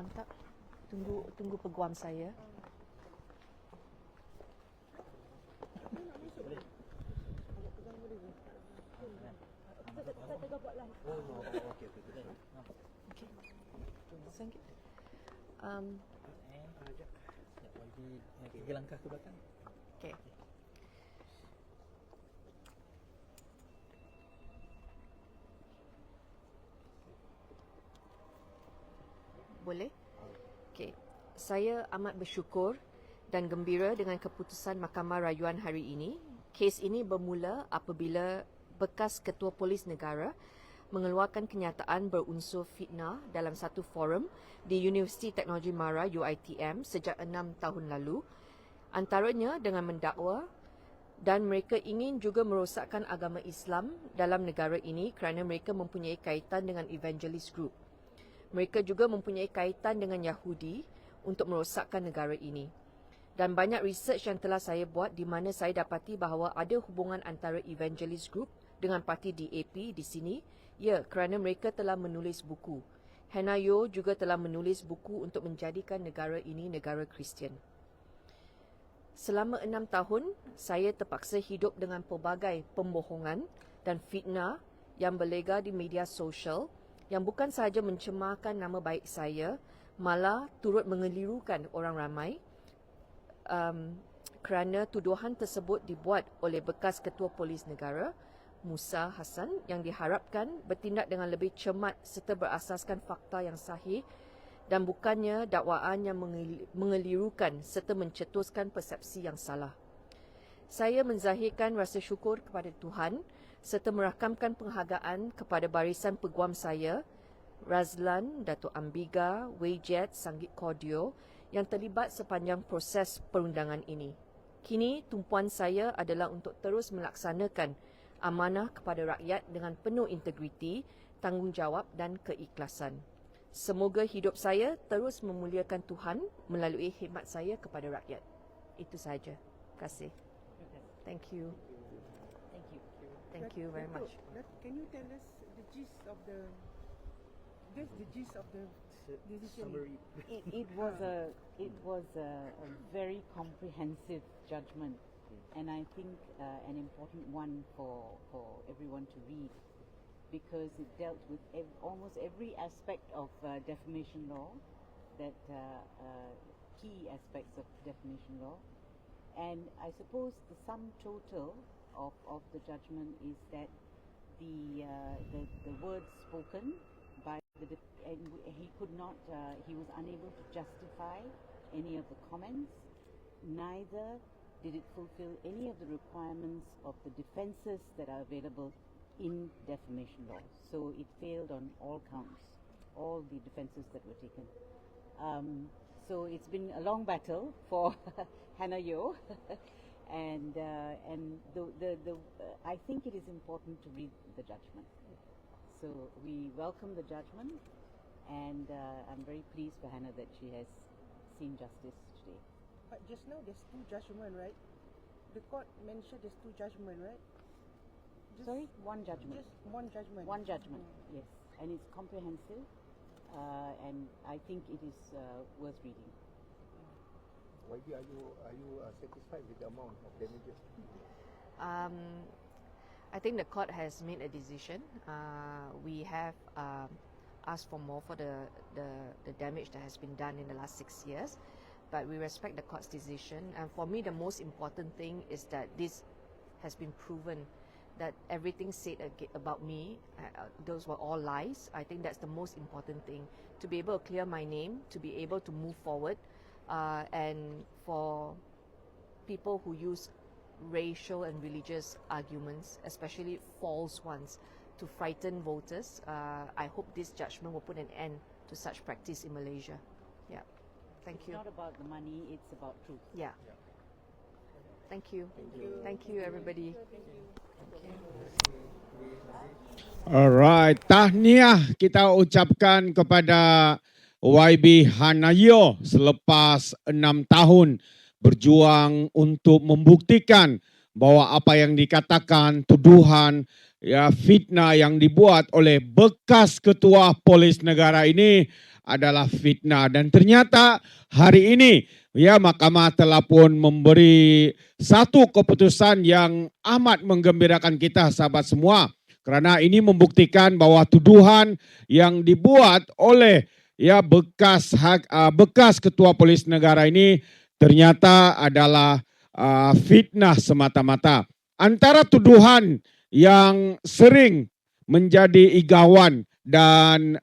on tak? Tunggu peguam saya. Okay. 3 langkah ke belakang. Okay. Boleh? Okay. Saya amat bersyukur dan gembira dengan keputusan Mahkamah Rayuan hari ini. Kes ini bermula apabila bekas Ketua Polis Negara mengeluarkan kenyataan berunsur fitnah dalam satu forum di Universiti Teknologi Mara UiTM sejak 6 tahun lalu, antaranya dengan mendakwa dan mereka ingin juga merosakkan agama Islam dalam negara ini kerana mereka mempunyai kaitan dengan evangelist group. Mereka juga mempunyai kaitan dengan Yahudi untuk merosakkan negara ini. Dan banyak research yang telah saya buat di mana saya dapati bahawa ada hubungan antara evangelist group dengan parti DAP di sini. Ya, kerana mereka telah menulis buku. Hannah Yeoh juga telah menulis buku untuk menjadikan negara ini negara Kristian. Selama 6 tahun, saya terpaksa hidup dengan pelbagai pembohongan dan fitnah yang berlega di media sosial yang bukan sahaja mencemarkan nama baik saya, malah turut mengelirukan orang ramai kerana tuduhan tersebut dibuat oleh bekas Ketua Polis Negara, Musa Hassan, yang diharapkan bertindak dengan lebih cermat serta berasaskan fakta yang sahih dan bukannya dakwaan yang mengelirukan serta mencetuskan persepsi yang salah. Saya menzahirkan rasa syukur kepada Tuhan serta merakamkan penghargaan kepada barisan peguam saya, Razlan, Datuk Ambiga, Wei Jet, Sanggit Kordio yang terlibat sepanjang proses perundangan ini. Kini tumpuan saya adalah untuk terus melaksanakan amanah kepada rakyat dengan penuh integriti, tanggungjawab dan keikhlasan. Semoga hidup saya terus memuliakan Tuhan melalui khidmat saya kepada rakyat. Itu sahaja. Terima kasih. Thank you. Thank you very much. Can you tell us the gist of the decision? Summary. It was a very comprehensive judgment, and I think an important one for everyone to read, because it dealt with almost every aspect of defamation law, that key aspects of defamation law, and I suppose the sum total of the judgment is that the words spoken by he was unable to justify any of the comments, neither did it fulfill any of the requirements of the defences that are available in defamation law. So it failed on all counts, all the defences that were taken. So it's been a long battle for Hannah Yeoh, and I think it is important to read the judgment. So we welcome the judgment, and I'm very pleased for Hannah that she has seen justice today. But just now there's two judgments, right? The court mentioned there's two judgments, right? Sorry, one judgment. Just one judgment. One judgment, yes, and it's comprehensive, and I think it is worth reading. YB, are you satisfied with the amount of damages? I think the court has made a decision. We have asked for more for the damage that has been done in the last 6 years, but we respect the court's decision. And for me, the most important thing is that this has been proven, that everything said about me, those were all lies. I think that's the most important thing, to be able to clear my name, to be able to move forward, and for people who use racial and religious arguments, especially false ones, to frighten voters. I hope this judgment will put an end to such practice in Malaysia. Yeah. Thank you. It's not about the money, it's about truth. Yeah. Thank you. Thank you, everybody. Alright, tahniah kita ucapkan kepada YB Hannah Yeoh selepas 6 tahun berjuang untuk membuktikan bahwa apa yang dikatakan tuduhan fitnah yang dibuat oleh bekas Ketua Polis Negara ini adalah fitnah. Dan ternyata hari ini ya mahkamah telah pun memberi satu keputusan yang amat menggembirakan kita sahabat semua. Karena ini membuktikan bahwa tuduhan yang dibuat oleh ya bekas ketua polis negara ini ternyata adalah fitnah semata-mata. Antara tuduhan yang sering menjadi igawan dan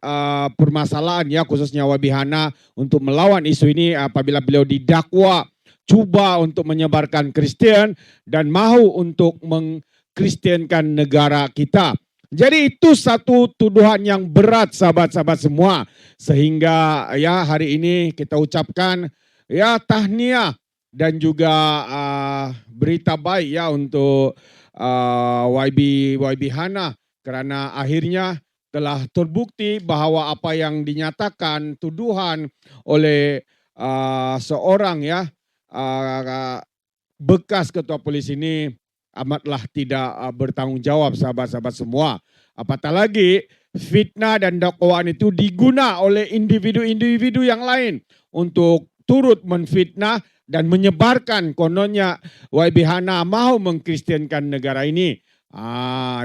permasalahan ya khususnya YB Hana untuk melawan isu ini apabila beliau didakwa cuba untuk menyebarkan Kristen dan mahu untuk mengkristenkan negara kita. Jadi itu satu tuduhan yang berat sahabat-sahabat semua, sehingga ya hari ini kita ucapkan ya tahniah dan juga berita baik ya untuk YB Hana, karena akhirnya telah terbukti bahwa apa yang dinyatakan tuduhan oleh seorang ya bekas ketua polis ini amatlah tidak bertanggung jawab sahabat-sahabat semua. Apatah lagi fitnah dan dakwaan itu diguna oleh individu-individu yang lain untuk turut menfitnah dan menyebarkan kononnya YB Hana mau mengkristenkan negara ini.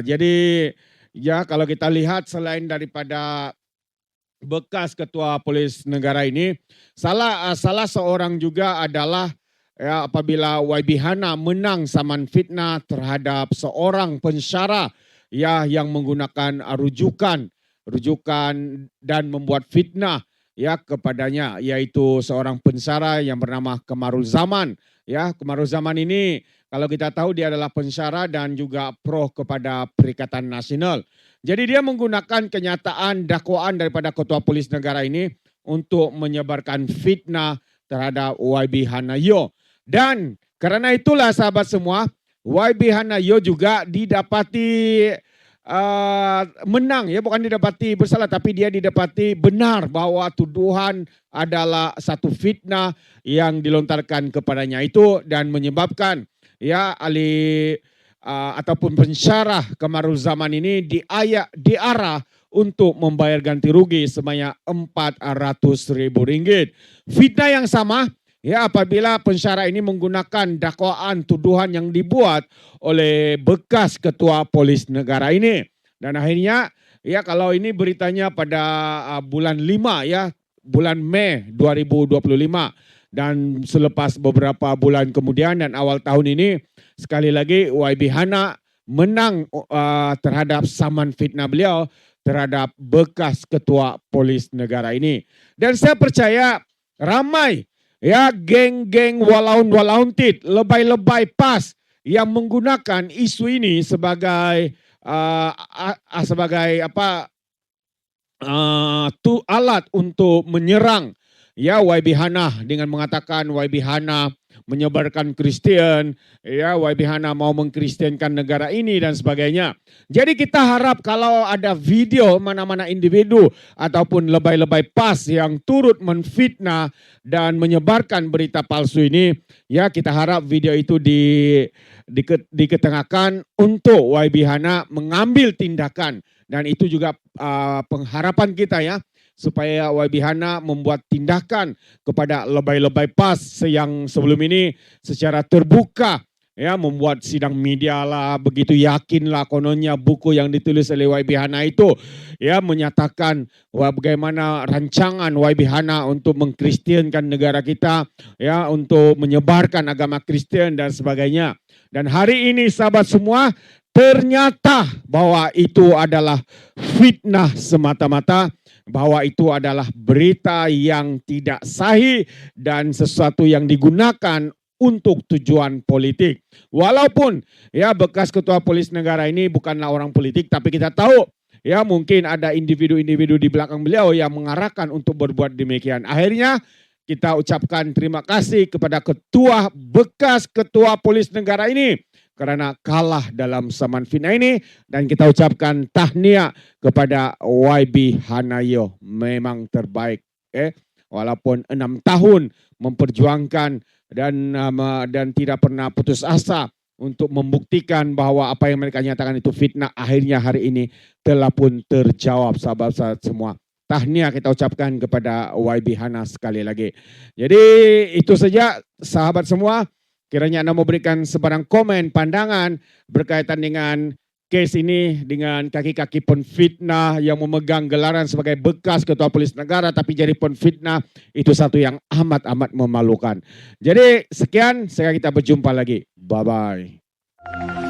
Jadi ya kalau kita lihat selain daripada bekas ketua polis negara ini, salah seorang juga adalah ya, apabila YB Hana menang saman fitnah terhadap seorang pensyarah ya yang menggunakan rujukan dan membuat fitnah ya kepadanya, yaitu seorang pensyarah yang bernama Kamarul Zaman. Ya, Kamarul Zaman ini kalau kita tahu dia adalah pensyarah dan juga pro kepada Perikatan Nasional. Jadi dia menggunakan kenyataan dakwaan daripada ketua polis negara ini untuk menyebarkan fitnah terhadap YB Hanayo. Dan karena itulah sahabat semua, YB Hanayo juga didapati menang ya, bukan didapati bersalah tapi dia didapati benar bahwa tuduhan adalah satu fitnah yang dilontarkan kepadanya itu dan menyebabkan ya ataupun pensyarah Kamarul Zaman ini diarah untuk membayar ganti rugi sebanyak Rp400.000. Fitnah yang sama ya apabila pensyarah ini menggunakan dakwaan tuduhan yang dibuat oleh bekas ketua polis negara ini. Dan akhirnya ya kalau ini beritanya pada bulan 5 ya, bulan Mei 2025. Dan selepas beberapa bulan kemudian dan awal tahun ini sekali lagi YB Hana menang terhadap saman fitnah beliau terhadap bekas ketua polis negara ini. Dan saya percaya ramai ya geng-geng walaun-walauntid, lebay-lebay pas yang menggunakan isu ini sebagai alat untuk menyerang ya YB Hana dengan mengatakan YB Hana menyebarkan Kristen, ya YB Hana mau mengkristenkan negara ini dan sebagainya. Jadi kita harap kalau ada video mana-mana individu ataupun lebay-lebay pas yang turut menfitnah dan menyebarkan berita palsu ini, ya kita harap video itu diketengahkan untuk YB Hana mengambil tindakan. Dan itu juga pengharapan kita ya, supaya YB Hana membuat tindakan kepada lebay-lebay pas yang sebelum ini secara terbuka ya membuat sidang media lah, begitu yakinlah kononnya buku yang ditulis oleh YB Hana itu ya menyatakan bagaimana rancangan YB Hana untuk mengkristenkan negara kita ya, untuk menyebarkan agama Kristen dan sebagainya. Dan hari ini sahabat semua, ternyata bahwa itu adalah fitnah semata-mata, bahwa itu adalah berita yang tidak sahih dan sesuatu yang digunakan untuk tujuan politik. Walaupun ya bekas ketua polis negara ini bukanlah orang politik, tapi kita tahu ya mungkin ada individu-individu di belakang beliau yang mengarahkan untuk berbuat demikian. Akhirnya kita ucapkan terima kasih kepada bekas ketua polis negara ini karena kalah dalam saman fitnah ini, dan kita ucapkan tahniah kepada YB Hanayo, memang terbaik walaupun 6 tahun memperjuangkan dan tidak pernah putus asa untuk membuktikan bahwa apa yang mereka nyatakan itu fitnah, akhirnya hari ini telah pun terjawab sahabat-sahabat semua. tahniah kita ucapkan kepada YB Hana sekali lagi. Jadi itu saja sahabat semua. Kiranya Anda memberikan sebarang komen, pandangan berkaitan dengan kes ini dengan kaki-kaki penfitnah yang memegang gelaran sebagai bekas Ketua Polis Negara tapi jadi penfitnah, itu satu yang amat-amat memalukan. Jadi sekian, sekarang kita berjumpa lagi. Bye-bye.